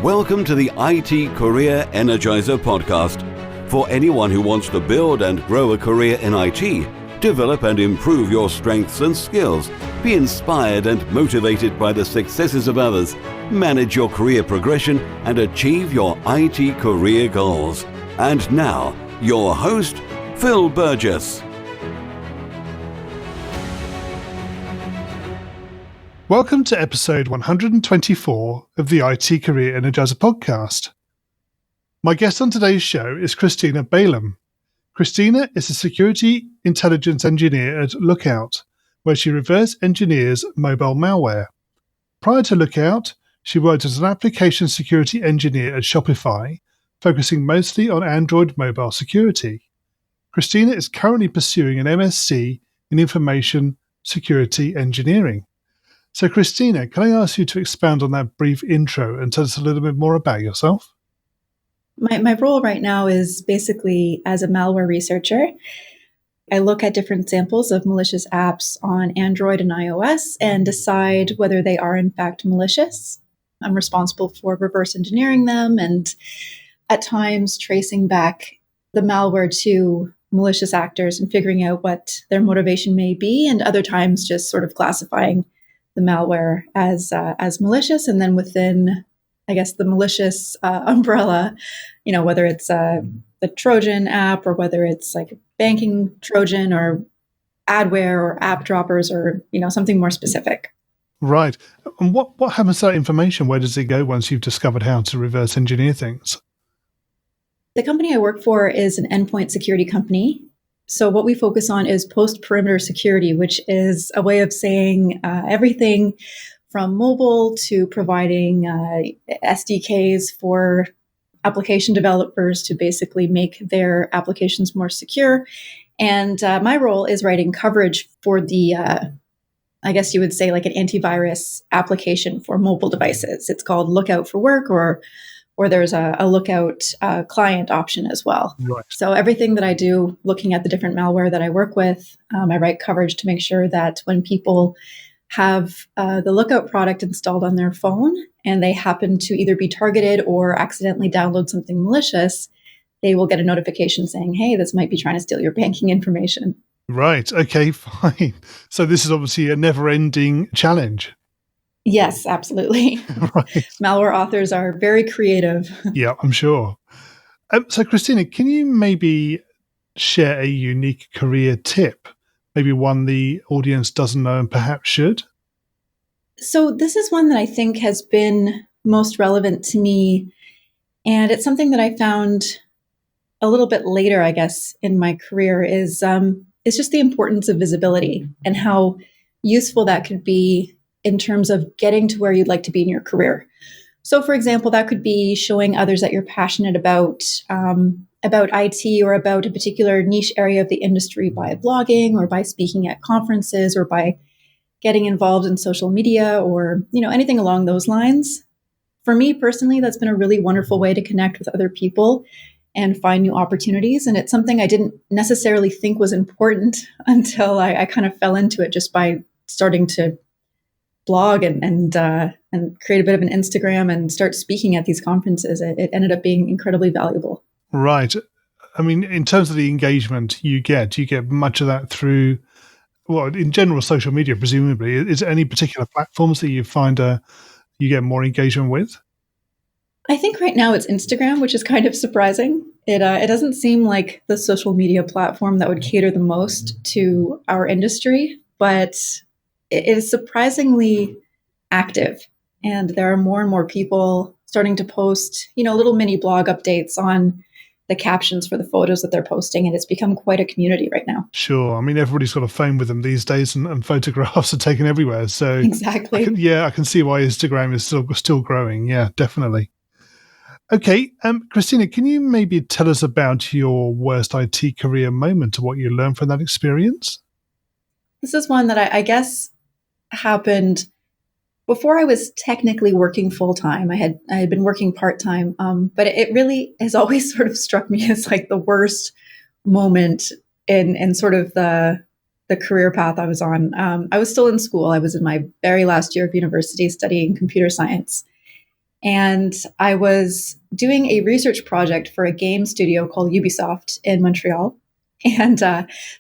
Welcome to the IT Career Energizer podcast. For anyone who wants to build and grow a career in IT, develop and improve your strengths and skills, be inspired and motivated by the successes of others, manage your career progression, and achieve your IT career goals. And now, your host, Phil Burgess. Welcome to episode 124 of the IT Career Energizer podcast. My guest on today's show is Kristina Balaam. Kristina is a security intelligence engineer at Lookout, where she reverse engineers mobile malware. Prior to Lookout, she worked as an application security engineer at Shopify, focusing mostly on Android mobile security. Kristina is currently pursuing an MSc in information security engineering. So, Kristina, can I ask you to expound on that brief intro and tell us a little bit more about yourself? My role right now is basically as a malware researcher. I look at different samples of malicious apps on Android and iOS and decide whether they are in fact malicious. I'm responsible for reverse engineering them and at times tracing back the malware to malicious actors and figuring out what their motivation may be, and other times just sort of classifying the malware as malicious, and then within, I guess, the malicious umbrella, whether it's the Trojan app or whether it's like a banking Trojan or adware or app droppers or something more specific. Right. And what happens to that information? Where does it go once you've discovered how to reverse engineer things? The company I work for is an endpoint security company. So what we focus on is post-perimeter security, which is a way of saying everything from mobile to providing SDKs for application developers to basically make their applications more secure. And my role is writing coverage for the, I guess you would say like an antivirus application for mobile devices. It's called Lookout for Work, or there's a Lookout client option as well. Right. So everything that I do, looking at the different malware that I work with, I write coverage to make sure that when people have the Lookout product installed on their phone and they happen to either be targeted or accidentally download something malicious, they will get a notification saying, hey, this might be trying to steal your banking information. Right. Okay, fine. So this is obviously a never-ending challenge. Yes, absolutely. Right. Malware authors are very creative. Yeah, I'm sure. So, Kristina, can you maybe share a unique career tip? Maybe one the audience doesn't know and perhaps should? So this is one that I think has been most relevant to me. And it's something that I found a little bit later, I guess, in my career is just the importance of visibility and how useful that could be in terms of getting to where you'd like to be in your career. So, for example, that could be showing others that you're passionate about IT or about a particular niche area of the industry by blogging or by speaking at conferences or by getting involved in social media or, anything along those lines. For me personally, that's been a really wonderful way to connect with other people and find new opportunities. And it's something I didn't necessarily think was important until I kind of fell into it just by starting to blog and create a bit of an Instagram and start speaking at these conferences. It ended up being incredibly valuable. Right. I mean, in terms of the engagement you get much of that through, well, in general, social media, presumably. Is there any particular platforms that you find you get more engagement with? I think right now it's Instagram, which is kind of surprising. It doesn't seem like the social media platform that would cater the most to our industry, but it is surprisingly active. And there are more and more people starting to post, little mini blog updates on the captions for the photos that they're posting. And it's become quite a community right now. Sure. I mean, everybody's got a phone with them these days and photographs are taken everywhere. So exactly. I can see why Instagram is still growing. Yeah, definitely. Okay. Kristina, can you maybe tell us about your worst IT career moment or what you learned from that experience? This is one that I guess happened before I was technically working full-time. I had been working part-time, but it really has always sort of struck me as like the worst moment in sort of the career path I was on. I was still in school. I was in my very last year of university studying computer science. And I was doing a research project for a game studio called Ubisoft in Montreal. And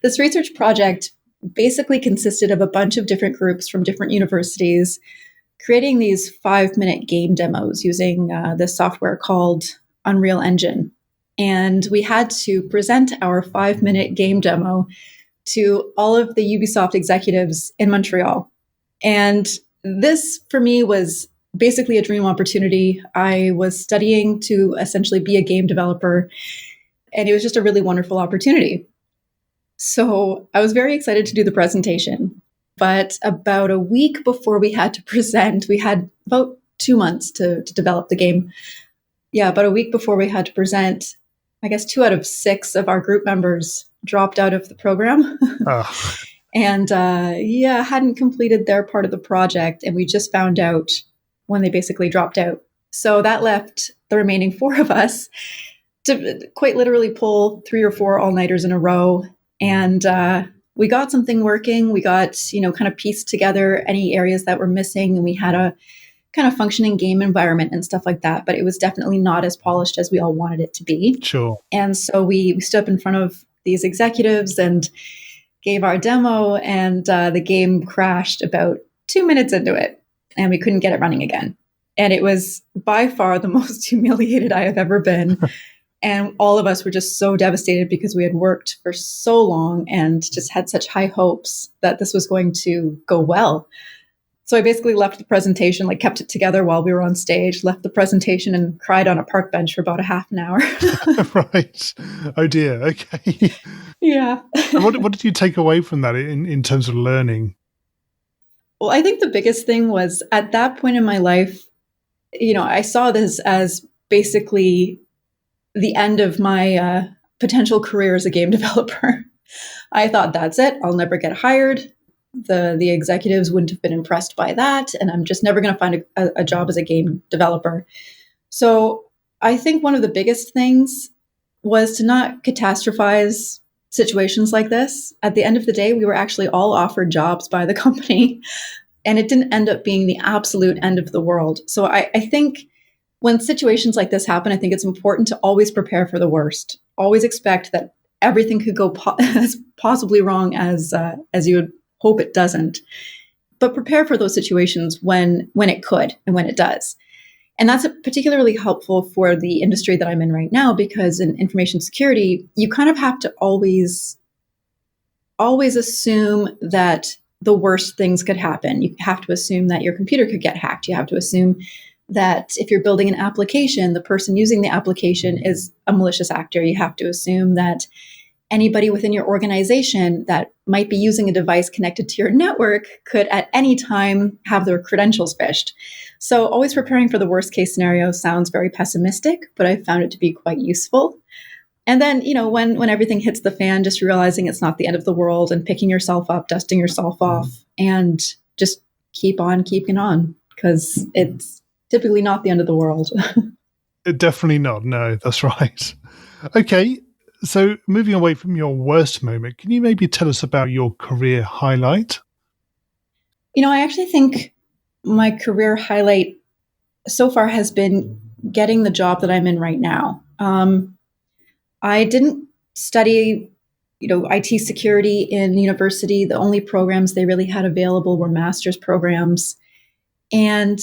this research project basically consisted of a bunch of different groups from different universities creating these 5-minute game demos using this software called Unreal Engine. And we had to present our 5-minute game demo to all of the Ubisoft executives in Montreal. And this, for me, was basically a dream opportunity. I was studying to essentially be a game developer, and it was just a really wonderful opportunity. So I was very excited to do the presentation. But about a week before we had to present, we had about 2 months to develop the game. Yeah, about a week before we had to present, I guess 2 out of 6 of our group members dropped out of the program. Oh. And hadn't completed their part of the project. And we just found out when they basically dropped out. So that left the remaining 4 of us to quite literally pull 3 or 4 all-nighters in a row. And we got something working. We got, kind of pieced together any areas that were missing. And we had a kind of functioning game environment and stuff like that. But it was definitely not as polished as we all wanted it to be. Sure. And so we stood up in front of these executives and gave our demo, and the game crashed about 2 minutes into it, and we couldn't get it running again. And it was by far the most humiliated I have ever been. And all of us were just so devastated because we had worked for so long and just had such high hopes that this was going to go well. So I basically left the presentation, kept it together while we were on stage, left the presentation and cried on a park bench for about a half an hour. Right. Oh dear. Okay. Yeah. What did you take away from that in terms of learning? Well, I think the biggest thing was at that point in my life, I saw this as basically the end of my potential career as a game developer. I thought, that's it. I'll never get hired. The executives wouldn't have been impressed by that. And I'm just never going to find a job as a game developer. So I think one of the biggest things was to not catastrophize situations like this. At the end of the day, we were actually all offered jobs by the company, and it didn't end up being the absolute end of the world. So I think when situations like this happen, I think it's important to always prepare for the worst. Always expect that everything could go as possibly wrong as you would hope it doesn't. But prepare for those situations when it could and when it does. And that's particularly helpful for the industry that I'm in right now, because in information security, you kind of have to always assume that the worst things could happen. You have to assume that your computer could get hacked. You have to assume that if you're building an application, the person using the application is a malicious actor. You have to assume that anybody within your organization that might be using a device connected to your network could at any time have their credentials phished. So always preparing for the worst case scenario sounds very pessimistic, but I found it to be quite useful. And then, when everything hits the fan, just realizing it's not the end of the world and picking yourself up, dusting yourself off, and just keep on keeping on, because it's typically not the end of the world. Definitely not. No, that's right. Okay. So moving away from your worst moment, can you maybe tell us about your career highlight? I actually think my career highlight so far has been getting the job that I'm in right now. I didn't study, IT security in university. The only programs they really had available were master's programs. And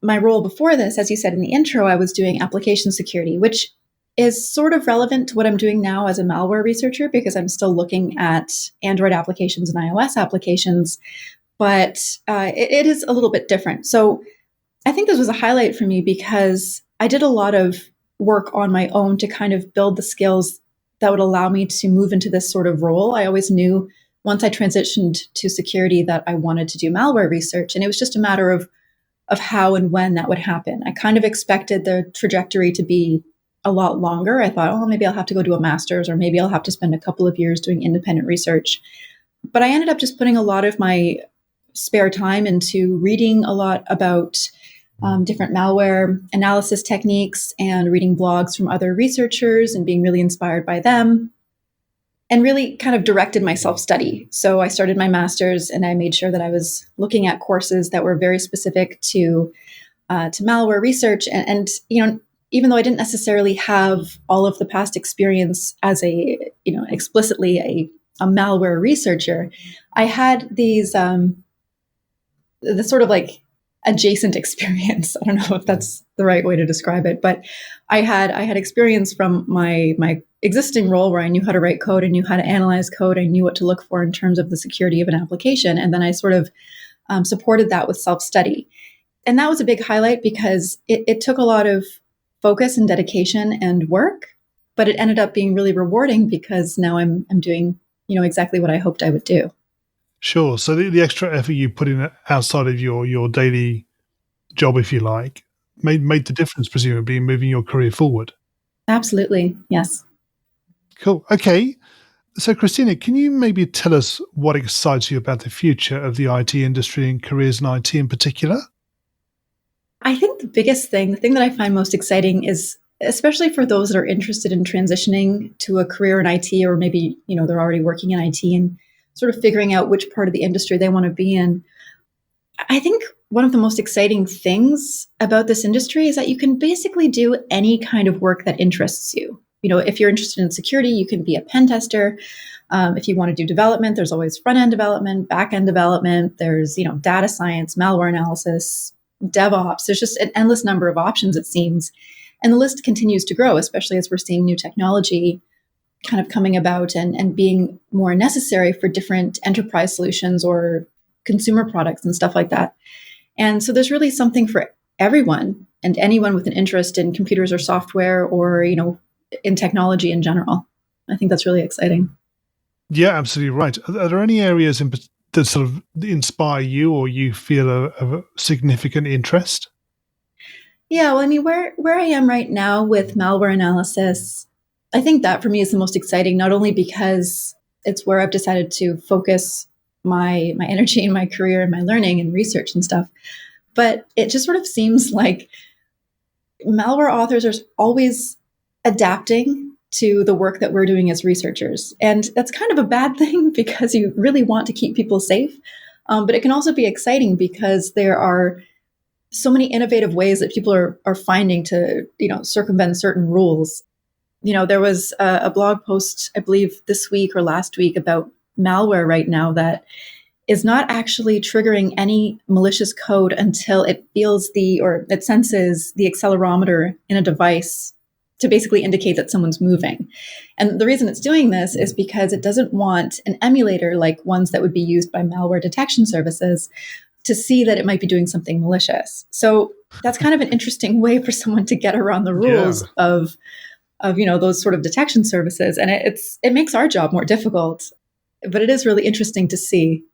my role before this, as you said in the intro, I was doing application security, which is sort of relevant to what I'm doing now as a malware researcher, because I'm still looking at Android applications and iOS applications, but it is a little bit different. So I think this was a highlight for me because I did a lot of work on my own to kind of build the skills that would allow me to move into this sort of role. I always knew once I transitioned to security that I wanted to do malware research, and it was just a matter of how and when that would happen. I kind of expected the trajectory to be a lot longer. I thought, maybe I'll have to go do a master's, or maybe I'll have to spend a couple of years doing independent research. But I ended up just putting a lot of my spare time into reading a lot about different malware analysis techniques and reading blogs from other researchers and being really inspired by them, and really kind of directed my self-study. So I started my master's, and I made sure that I was looking at courses that were very specific to to malware research. And, even though I didn't necessarily have all of the past experience as explicitly a malware researcher, I had these, the sort of like adjacent experience. I don't know if that's the right way to describe it, but I had experience from my existing role where I knew how to write code, I knew how to analyze code, I knew what to look for in terms of the security of an application. And then I sort of supported that with self-study. And that was a big highlight because it took a lot of focus and dedication and work, but it ended up being really rewarding because now I'm doing, exactly what I hoped I would do. Sure. So the extra effort you put in outside of your daily job, if you like, made the difference, presumably, in moving your career forward. Absolutely. Yes. Cool. Okay. So, Kristina, can you maybe tell us what excites you about the future of the IT industry and careers in IT in particular? I think the biggest thing, the thing that I find most exciting is, especially for those that are interested in transitioning to a career in IT, or maybe, they're already working in IT and sort of figuring out which part of the industry they want to be in. I think one of the most exciting things about this industry is that you can basically do any kind of work that interests you. If you're interested in security, you can be a pen tester. If you want to do development, there's always front-end development, back-end development. There's, data science, malware analysis, DevOps. There's just an endless number of options, it seems. And the list continues to grow, especially as we're seeing new technology kind of coming about and being more necessary for different enterprise solutions or consumer products and stuff like that. And so there's really something for everyone and anyone with an interest in computers or software or, in technology in general. I think that's really exciting. Yeah, absolutely right. Are there any areas that sort of inspire you or you feel a significant interest? Yeah, well, I mean, where I am right now with malware analysis, I think that for me is the most exciting, not only because it's where I've decided to focus my energy and my career and my learning and research and stuff, but it just sort of seems like malware authors are always adapting to the work that we're doing as researchers. And that's kind of a bad thing because you really want to keep people safe. But it can also be exciting because there are so many innovative ways that people are finding to, circumvent certain rules. There was a blog post, I believe this week or last week, about malware right now that is not actually triggering any malicious code until it it senses the accelerometer in a device to basically indicate that someone's moving. And the reason it's doing this is because it doesn't want an emulator like ones that would be used by malware detection services to see that it might be doing something malicious. So that's kind of an interesting way for someone to get around the rules of those sort of detection services. And it makes our job more difficult, but it is really interesting to see.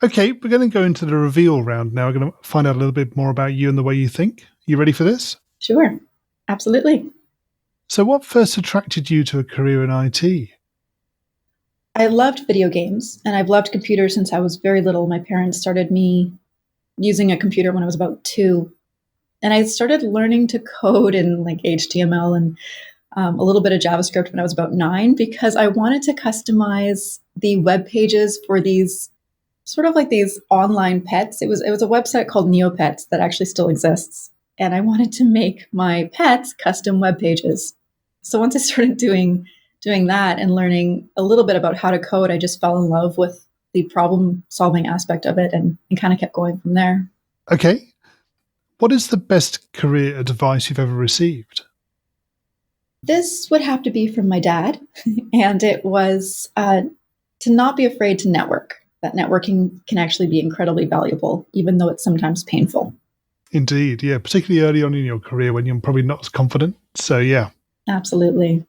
Okay, we're going to go into the reveal round now. We're going to find out a little bit more about you and the way you think. You ready for this? Sure. Absolutely. So what first attracted you to a career in IT? I loved video games, and I've loved computers since I was very little. My parents started me using a computer when I was about 2. And I started learning to code in like HTML and a little bit of JavaScript when I was about 9 because I wanted to customize the web pages for these sort of like these online pets. It was a website called Neopets that actually still exists. And I wanted to make my pets custom web pages. So once I started doing that and learning a little bit about how to code, I just fell in love with the problem solving aspect of it and kind of kept going from there. Okay. What is the best career advice you've ever received? This would have to be from my dad. And it was to not be afraid to network. That networking can actually be incredibly valuable, even though it's sometimes painful. Indeed, yeah, particularly early on in your career when you're probably not as confident. So, yeah. Absolutely.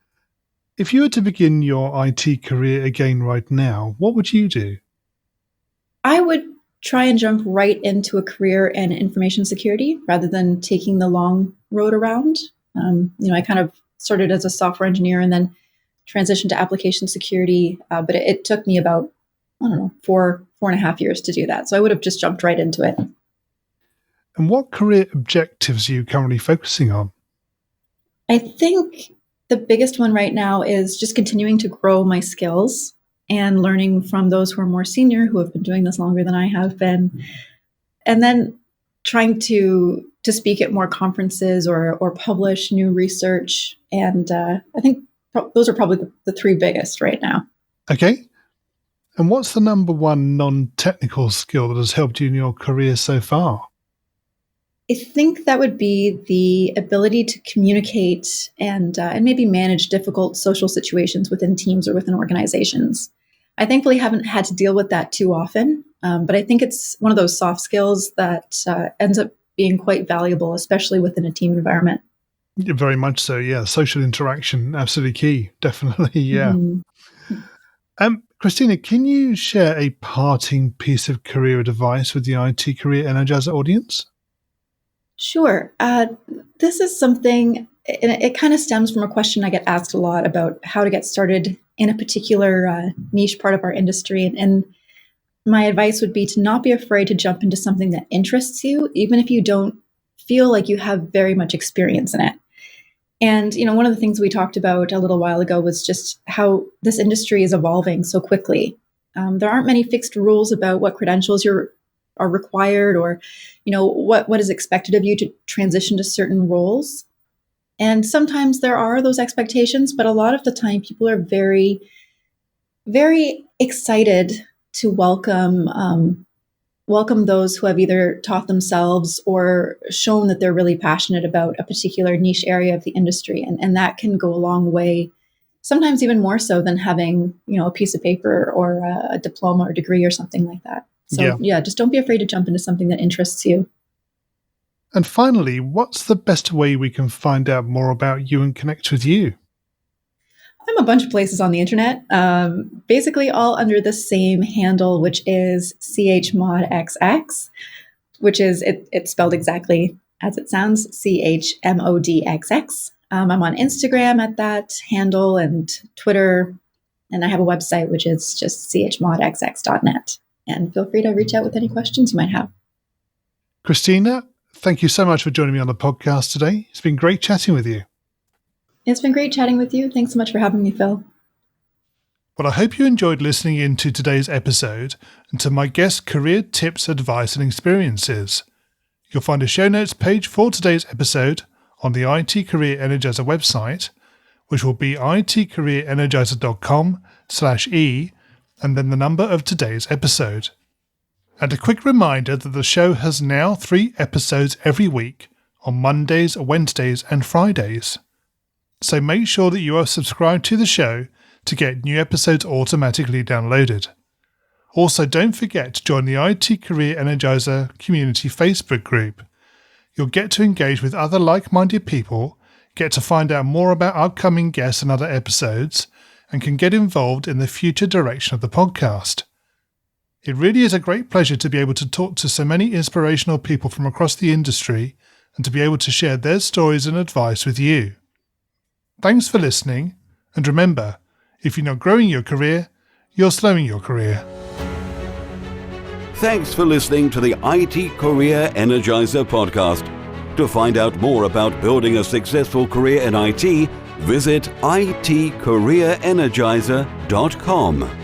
If you were to begin your IT career again right now, what would you do? I would try and jump right into a career in information security rather than taking the long road around. I kind of started as a software engineer and then transitioned to application security, but it took me about, 4.5 years to do that. So I would have just jumped right into it. And what career objectives are you currently focusing on? I think the biggest one right now is just continuing to grow my skills and learning from those who are more senior, who have been doing this longer than I have been. And then trying to speak at more conferences or publish new research. And I think those are probably the three biggest right now. Okay. And what's the number one non-technical skill that has helped you in your career so far? I think that would be the ability to communicate and maybe manage difficult social situations within teams or within organizations. I thankfully haven't had to deal with that too often, but I think it's one of those soft skills that ends up being quite valuable, especially within a team environment. Yeah, very much so, yeah. Social interaction, absolutely key. Definitely, yeah. Mm-hmm. Kristina, can you share a parting piece of career advice with the IT Career Energizer audience? Sure. This is something, and it kind of stems from a question I get asked a lot about how to get started in a particular niche part of our industry. And my advice would be to not be afraid to jump into something that interests you, even if you don't feel like you have very much experience in it. And, one of the things we talked about a little while ago was just how this industry is evolving so quickly. There aren't many fixed rules about what credentials are required or, what is expected of you to transition to certain roles. And sometimes there are those expectations, but a lot of the time people are very, very excited to welcome those who have either taught themselves or shown that they're really passionate about a particular niche area of the industry. And that can go a long way, sometimes even more so than having, a piece of paper or a diploma or degree or something like that. So just don't be afraid to jump into something that interests you. And finally, what's the best way we can find out more about you and connect with you? I'm a bunch of places on the internet, basically all under the same handle, which is chmodxx, which is, it's spelled exactly as it sounds, CHMODXX. I'm on Instagram at that handle and Twitter, and I have a website, which is just chmodxx.net. And feel free to reach out with any questions you might have. Kristina, thank you so much for joining me on the podcast today. It's been great chatting with you. It's been great chatting with you. Thanks so much for having me, Phil. Well, I hope you enjoyed listening in to today's episode and to my guest's career tips, advice, and experiences. You'll find a show notes page for today's episode on the IT Career Energizer website, which will be itcareerenergizer.com/e and then the number of today's episode. And a quick reminder that the show has now 3 episodes every week on Mondays, Wednesdays, and Fridays. So make sure that you are subscribed to the show to get new episodes automatically downloaded. Also, don't forget to join the IT Career Energizer community Facebook group. You'll get to engage with other like-minded people, get to find out more about upcoming guests and other episodes, and can get involved in the future direction of the podcast. It really is a great pleasure to be able to talk to so many inspirational people from across the industry and to be able to share their stories and advice with you. Thanks for listening, and remember, if you're not growing your career, you're slowing your career. Thanks for listening to the IT Career Energizer podcast. To find out more about building a successful career in IT, visit itcareerenergizer.com.